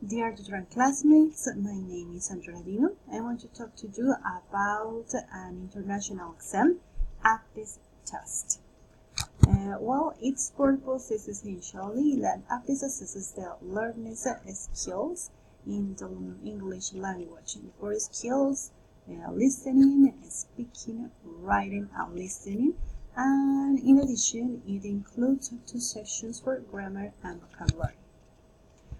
Dear tutor and classmates, my name is Andrea. I want to talk to you about an international exam, APTIS test. Its purpose is essentially that APTIS assesses the learning skills in the English language. The four skills: listening, speaking, writing, and listening. And in addition, it includes 2 sections for grammar and vocabulary.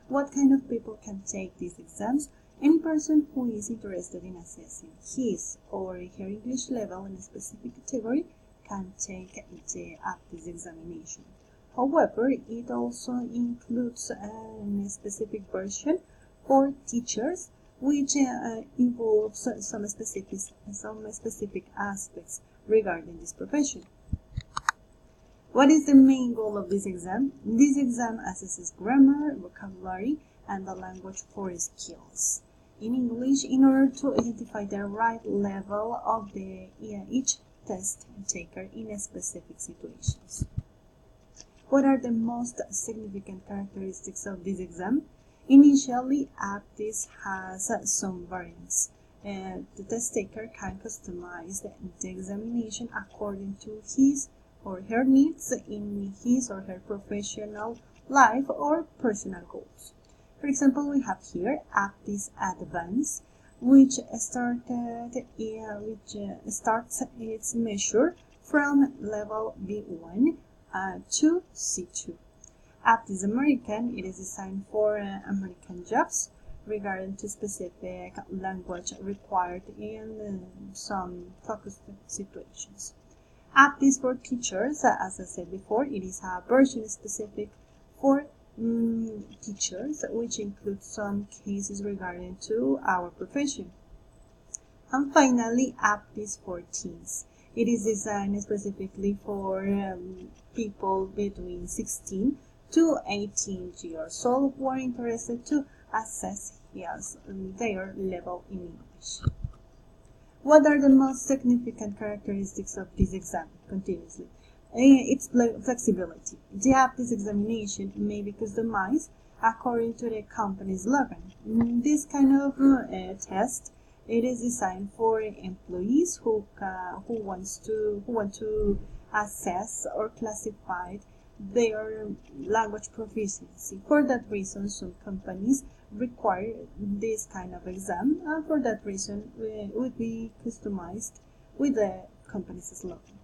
What kind of people can take these exams? Any person who is interested in assessing his or her English level in a specific category can take the APTIS examination. However, it also includes a specific version for teachers, which involves some specific aspects regarding this profession. What is the main goal of this exam? This exam assesses grammar, vocabulary, and the language for skills in English in order to identify the right level of each test taker in specific situations. What are the most significant characteristics of this exam? Initially, APTIS has some variants. The test taker can customize the examination according to his or her needs in his or her professional life or personal goals. For example, we have here APTIS Advanced, which starts its measure from level B1 to C2. APTIS American, it is designed for American jobs regarding to specific language required in some focused situations. APTIS for teachers, as I said before, it is a version specific for teachers, which includes some cases regarding to our profession. And finally, APTIS for teens. It is designed specifically for people between 16 to 18 years old who are interested to assess their level in English. What are the most significant characteristics of this exam? Continuously. Its flexibility. The APTIS examination may be customized according to the company's slogan. This kind of test, it is designed for employees who want to assess or classify their language proficiency. For that reason, some companies require this kind of exam, and for that reason it would be customized with the company's slogan.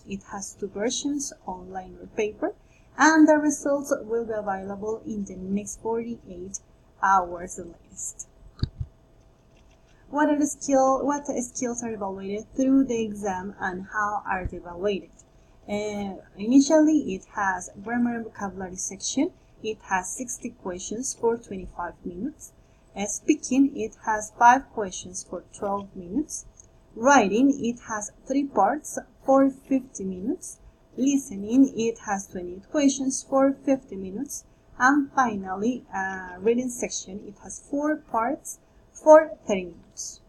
It has 2 versions, online or paper, and the results will be available in the next 48 hours the latest. What skills are evaluated through the exam and how are they evaluated? Initially, it has grammar and vocabulary section. It has 60 questions for 25 minutes. Speaking, it has 5 questions for 12 minutes. Writing, it has 3 parts for 50 minutes. Listening, it has 28 questions for 50 minutes. And finally, reading section, it has 4 parts for 30 minutes.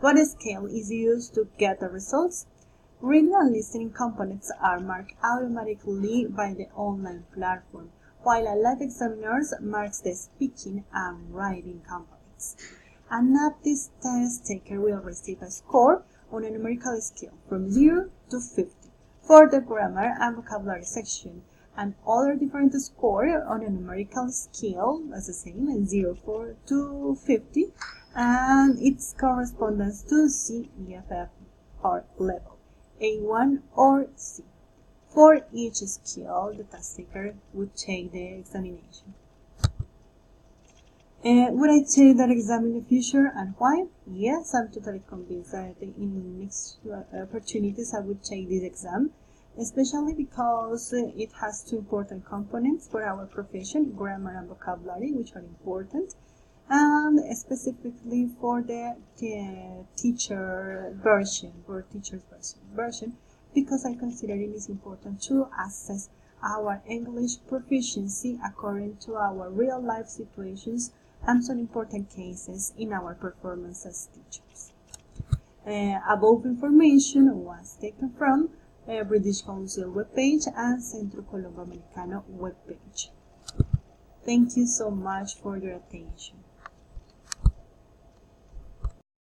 What scale is used to get the results? Reading and listening components are marked automatically by the online platform, while a live examiner marks the speaking and writing components. An APTIS test taker will receive a score on a numerical scale from 0 to 50 for the grammar and vocabulary section, and other different score on a numerical scale as the same, 0 to 50, and its correspondence to CEFF or level A1 or C. For each skill, the test taker would take the examination. Would I take that exam in the future, and why? Yes, I'm totally convinced that in next opportunities I would take this exam, especially because it has 2 important components for our profession, grammar and vocabulary, which are important, and specifically for the teacher's version, because I consider it is important to assess our English proficiency according to our real life situations and some important cases in our performance as teachers. Above information was taken from British Council webpage and Centro Colombo Americano webpage. Thank you so much for your attention.